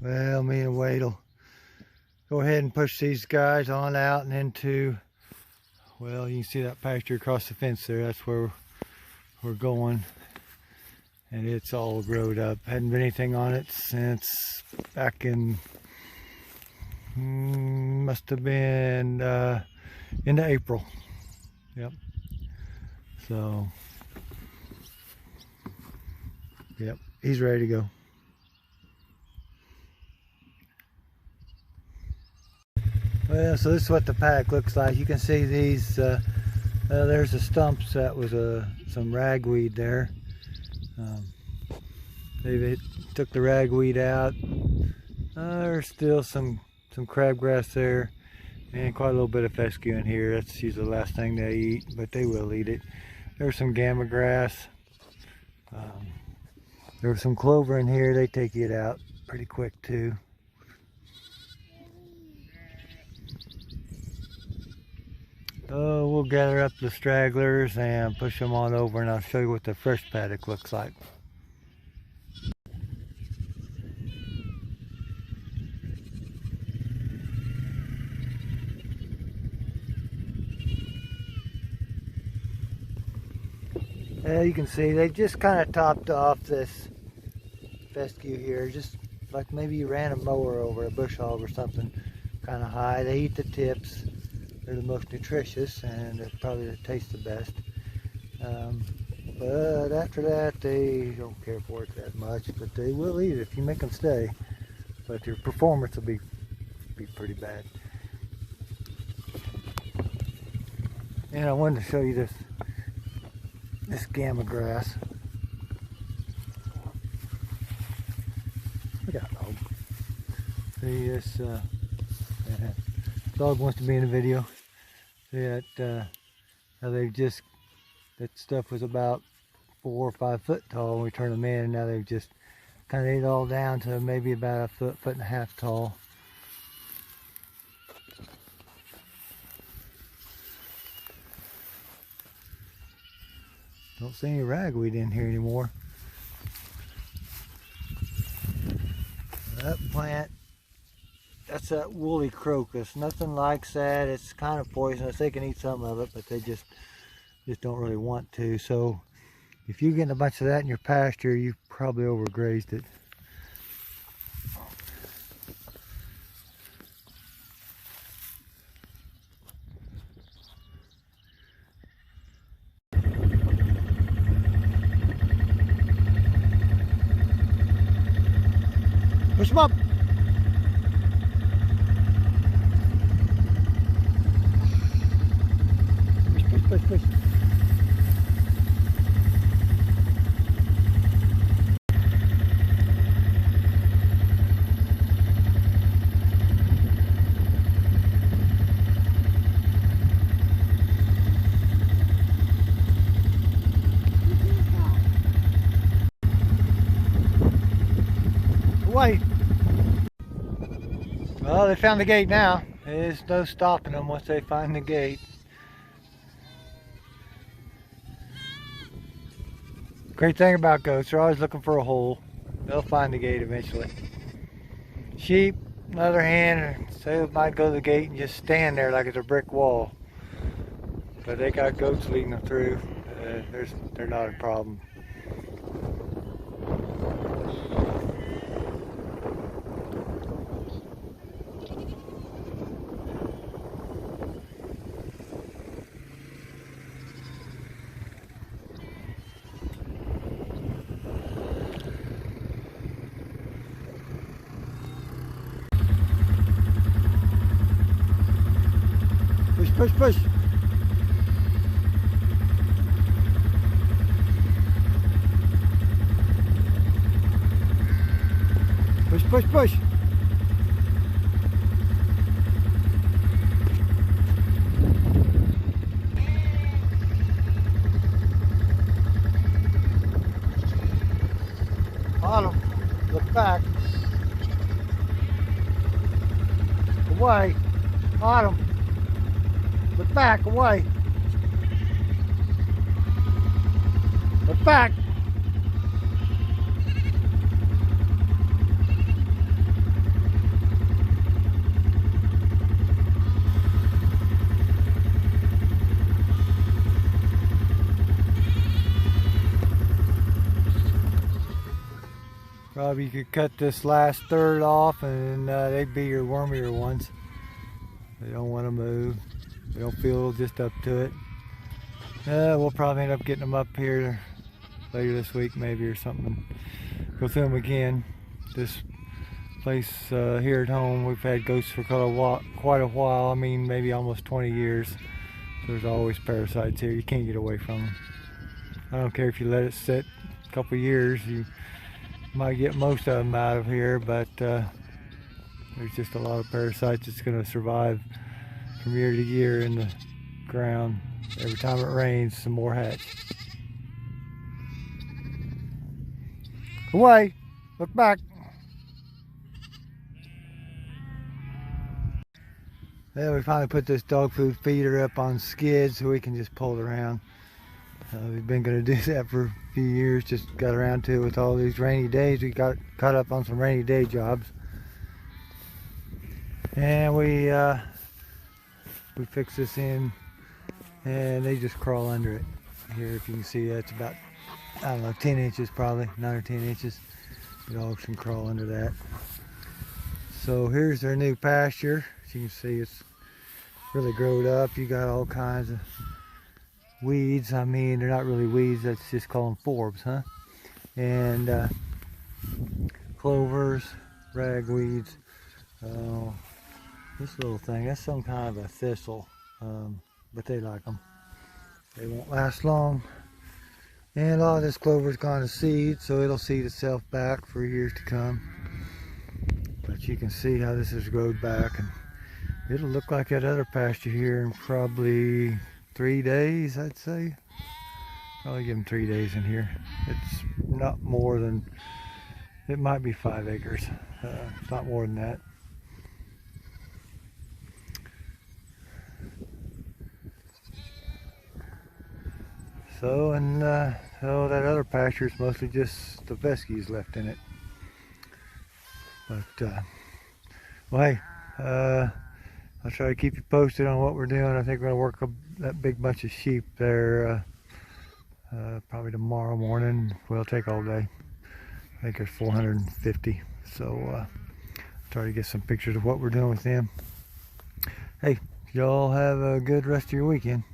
Well, me and Wade will go ahead and push these guys on out and into, well, you can see that pasture across the fence there. That's where we're going. And it's all growed up. Hadn't been anything on it since back in, must have been into April. Yep. So, yep, he's ready to go. Well, so this is what the paddock looks like. You can see these, there's the stumps. That was some ragweed there. They took the ragweed out. There's still some crabgrass there, and quite a little bit of fescue in here. That's usually the last thing they eat, but they will eat it. There's some gamma grass. There's some clover in here. They take it out pretty quick too. We'll gather up the stragglers and push them on over, and I'll show you what the fresh paddock looks like. You can see they just kind of topped off this fescue here, just like maybe you ran a mower over a bush hog or something kind of high. They eat the tips. They're the most nutritious, and they probably taste the best. But after that, they don't care for it that much, but they will eat it if you make them stay. But your performance will be pretty bad. And I wanted to show you this gamma grass. Look out, dog. See this dog wants to be in the video. See that how that stuff was about 4 or 5 foot tall when we turned them in, and now they've just kind of ate it all down to maybe about a foot and a half tall. Don't see any ragweed in here anymore. That plant, that's that woolly crocus. Nothing likes that. It's kind of poisonous. They can eat some of it, but they just don't really want to. So if you're getting a bunch of that in your pasture, you've probably overgrazed it. Push them up. Push. Away. Well, they found the gate now. There's no stopping them once they find the gate. Great thing about goats, they're always looking for a hole. They'll find the gate eventually. Sheep, on the other hand, they might go to the gate and just stand there like it's a brick wall. But they got goats leading them through. They're not a problem. Push. Push. Autumn, look back. Away. Autumn. Look back, away. Look back. Probably you could cut this last third off, and they'd be your wormier ones. They don't want to move. They don't feel just up to it. We'll probably end up getting them up here later this week maybe or something. Go through them again. This place here at home, we've had goats for quite a while. I mean, maybe almost 20 years. So there's always parasites here. You can't get away from them. I don't care if you let it sit a couple years. You might get most of them out of here, but there's just a lot of parasites that's going to survive from year to year in the ground. Every time it rains, some more hatch. Away! Look back! Then we finally put this dog food feeder up on skids so we can just pull it around. We've been going to do that for a few years, just got around to it with all these rainy days. We got caught up on some rainy day jobs. And we fix this in, and they just crawl under it. Here, if you can see, that's about, I don't know, 10 inches probably, 9 or 10 inches. The dogs can crawl under that. So here's their new pasture. As you can see, it's really growed up. You got all kinds of weeds. I mean, they're not really weeds, that's just call them forbs, huh? And clovers, ragweeds. This little thing, that's some kind of a thistle, but they like them. They won't last long. And a lot of this clover's gone to seed, so it'll seed itself back for years to come. But you can see how this has grown back, and it'll look like that other pasture here in probably 3 days, I'd say. Probably give them 3 days in here. It's not more than, it might be 5 acres. It's not more than that. So, and so that other pasture is mostly just the Veskies left in it. But, well, hey, I'll try to keep you posted on what we're doing. I think we're going to work that big bunch of sheep there probably tomorrow morning. We'll take all day. I think there's 450. So, try to get some pictures of what we're doing with them. Hey, y'all have a good rest of your weekend.